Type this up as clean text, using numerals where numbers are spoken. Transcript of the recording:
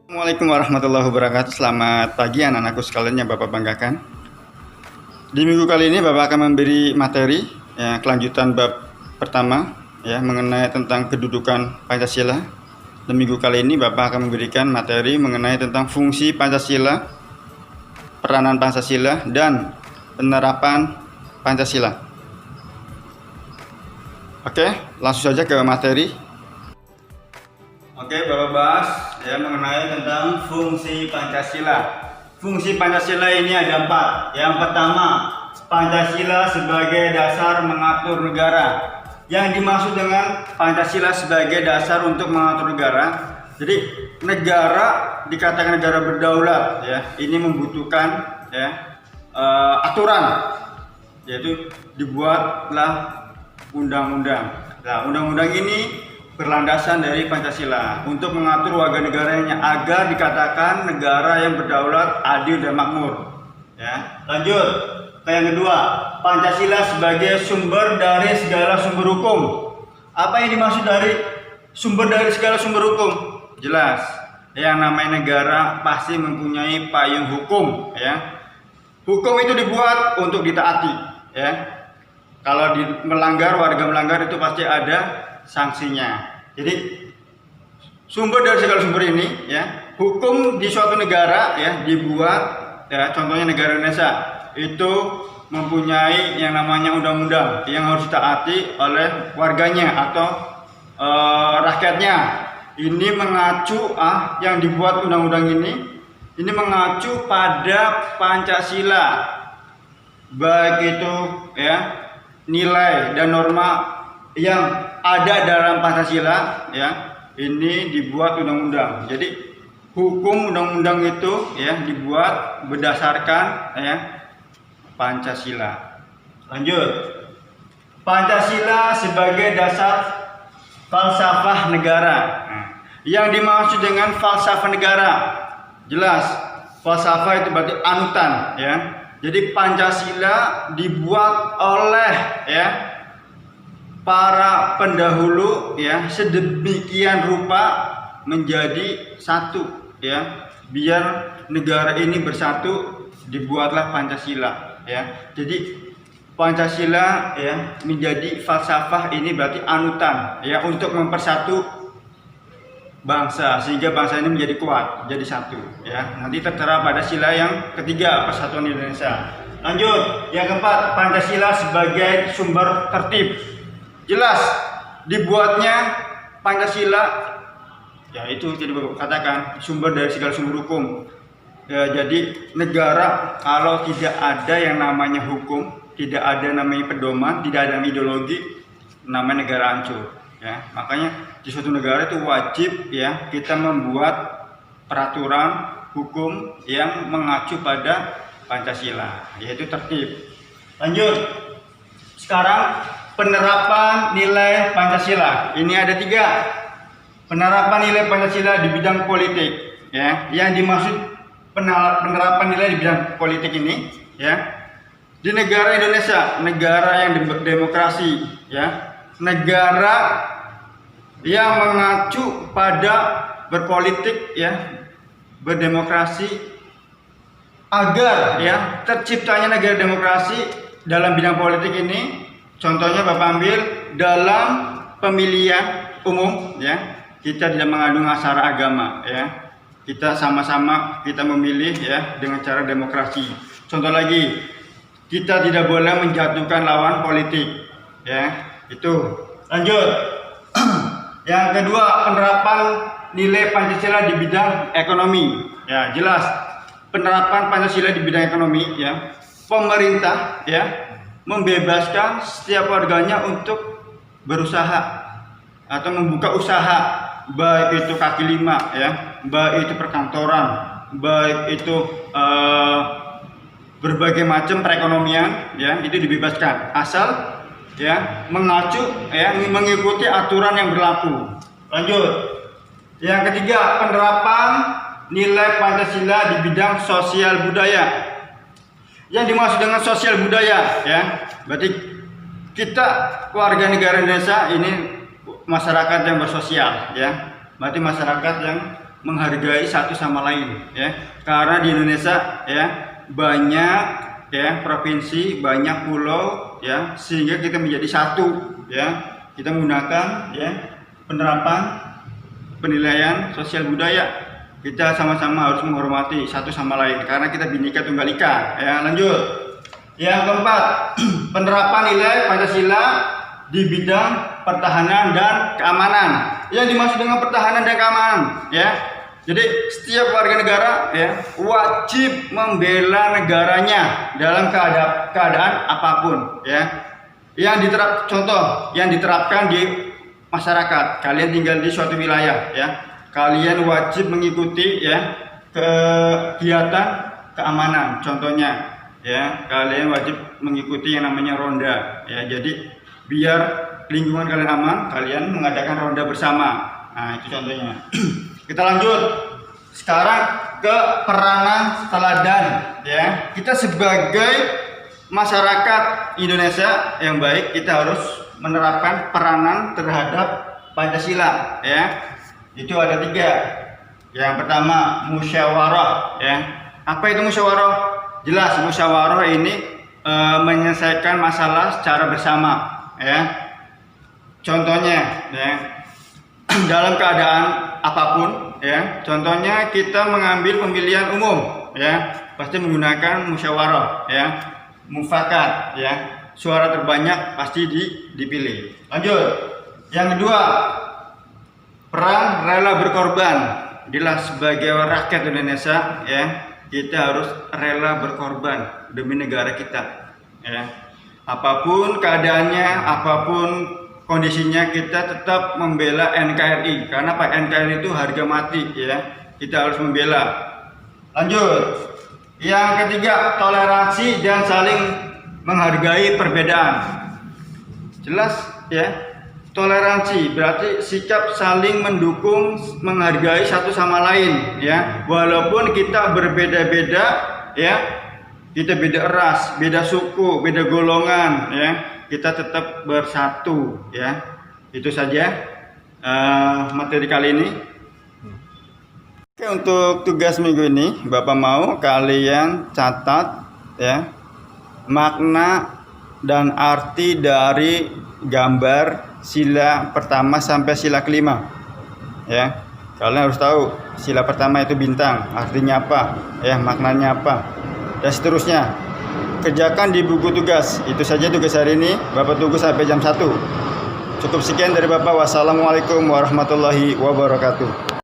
Assalamualaikum warahmatullahi wabarakatuh. Selamat pagi anak-anakku sekalian yang Bapak banggakan. Di minggu kali ini Bapak akan memberi materi kelanjutan bab pertama mengenai tentang kedudukan Pancasila. Dan minggu kali ini Bapak akan memberikan materi mengenai tentang fungsi Pancasila, peranan Pancasila, dan penerapan Pancasila. Oke, langsung saja ke materi. Oke, Bapak bahas mengenai tentang fungsi Pancasila. Fungsi Pancasila ini ada 4. Yang pertama, Pancasila sebagai dasar mengatur negara. Yang dimaksud dengan Pancasila sebagai dasar untuk mengatur negara, jadi negara dikatakan negara berdaulat, ini membutuhkan aturan, yaitu dibuatlah undang-undang. Nah, undang-undang ini berlandasan dari Pancasila untuk mengatur warga negaranya agar dikatakan negara yang berdaulat, adil, dan makmur. Lanjut ke yang kedua, Pancasila sebagai sumber dari segala sumber hukum. Apa yang dimaksud dari sumber dari segala sumber hukum? Jelas, yang namanya negara pasti mempunyai payung hukum. Hukum itu dibuat untuk ditaati. Kalau warga melanggar itu pasti ada sanksinya. Jadi sumber dari segala sumber ini, hukum di suatu negara dibuat, contohnya negara Indonesia itu mempunyai yang namanya undang-undang yang harus ditaati oleh warganya atau rakyatnya. Ini mengacu yang dibuat undang-undang ini mengacu pada Pancasila, baik itu nilai dan norma yang ada dalam Pancasila, ini dibuat undang-undang. Jadi hukum undang-undang itu dibuat berdasarkan Pancasila. Lanjut, Pancasila sebagai dasar falsafah negara. Yang dimaksud dengan falsafah negara, jelas falsafah itu berarti anutan. Jadi Pancasila dibuat oleh para pendahulu sedemikian rupa menjadi satu, biar negara ini bersatu, dibuatlah Pancasila. Jadi Pancasila menjadi falsafah ini berarti anutan untuk mempersatu bangsa sehingga bangsa ini menjadi kuat, jadi satu. Nanti tertera pada sila yang ketiga, persatuan Indonesia. Lanjut, yang keempat, Pancasila sebagai sumber tertib. Jelas dibuatnya Pancasila, itu jadi katakan sumber dari segala sumber hukum. Jadi negara kalau tidak ada yang namanya hukum, tidak ada namanya pedoman, tidak ada ideologi, namanya negara hancur. Makanya di suatu negara itu wajib kita membuat peraturan hukum yang mengacu pada Pancasila, yaitu tertib. Lanjut, sekarang penerapan nilai Pancasila. Ini ada 3. Penerapan nilai Pancasila di bidang politik. Yang dimaksud penerapan nilai di bidang politik ini, di negara Indonesia, negara yang demokrasi, negara yang mengacu pada berpolitik, berdemokrasi, agar terciptanya negara demokrasi dalam bidang politik ini. Contohnya Bapak ambil dalam pemilihan umum, kita tidak mengandung sara agama, kita sama-sama kita memilih dengan cara demokrasi. Contoh lagi, kita tidak boleh menjatuhkan lawan politik, itu. Lanjut, yang kedua, penerapan nilai Pancasila di bidang ekonomi. Jelas penerapan Pancasila di bidang ekonomi, pemerintah membebaskan setiap warganya untuk berusaha atau membuka usaha, baik itu kaki lima, baik itu perkantoran, baik itu berbagai macam perekonomian, itu dibebaskan asal mengacu mengikuti aturan yang berlaku. Lanjut, yang ketiga, penerapan nilai Pancasila di bidang sosial budaya. Yang dimaksud dengan sosial budaya, berarti kita warga negara Indonesia ini masyarakat yang bersosial, berarti masyarakat yang menghargai satu sama lain ya. Karena di Indonesia ya banyak ya provinsi, banyak pulau ya, sehingga kita menjadi satu ya. Kita menggunakan ya penerapan penilaian sosial budaya. Kita sama-sama harus menghormati satu sama lain karena kita Bhinneka Tunggal Ika ya. Lanjut. Yang keempat, penerapan nilai Pancasila di bidang pertahanan dan keamanan. Yang dimaksud dengan pertahanan dan keamanan ya, jadi setiap warga negara ya wajib membela negaranya dalam keadaan apapun ya. Yang diterapkan di masyarakat. Kalian tinggal di suatu wilayah ya, kalian wajib mengikuti ya kegiatan keamanan. Contohnya ya, kalian wajib mengikuti yang namanya ronda ya. Jadi biar lingkungan kalian aman, kalian mengadakan ronda bersama. Nah, itu contohnya. Kita lanjut. Sekarang ke peranan teladan ya. Kita sebagai masyarakat Indonesia yang baik, kita harus menerapkan peranan terhadap Pancasila ya. Itu ada 3. Yang pertama musyawarah ya. Apa itu musyawarah? Jelas, musyawarah ini menyelesaikan masalah secara bersama ya. Contohnya ya, dalam keadaan apapun ya, contohnya kita mengambil pemilihan umum ya, pasti menggunakan musyawarah ya, mufakat ya, suara terbanyak pasti dipilih. Lanjut. Yang kedua, peran rela berkorban. Jelas sebagai rakyat Indonesia ya, kita harus rela berkorban demi negara kita ya. Apapun keadaannya, apapun kondisinya, kita tetap membela NKRI karena Pak NKRI itu harga mati ya. Kita harus membela. Lanjut. Yang ketiga, toleransi dan saling menghargai perbedaan. Jelas ya. Toleransi berarti sikap saling mendukung, menghargai satu sama lain ya. Walaupun kita berbeda-beda ya, kita beda ras, beda suku, beda golongan ya, kita tetap bersatu ya. Itu saja materi kali ini. Oke, untuk tugas minggu ini Bapak mau kalian catat ya makna dan arti dari gambar sila pertama sampai sila kelima ya. Kalian harus tahu sila pertama itu bintang, artinya apa ya, maknanya apa, dan seterusnya. Kerjakan di buku tugas. Itu saja tugas hari ini. Bapak tunggu sampai jam 1. Cukup sekian dari Bapak. Wassalamualaikum warahmatullahi wabarakatuh.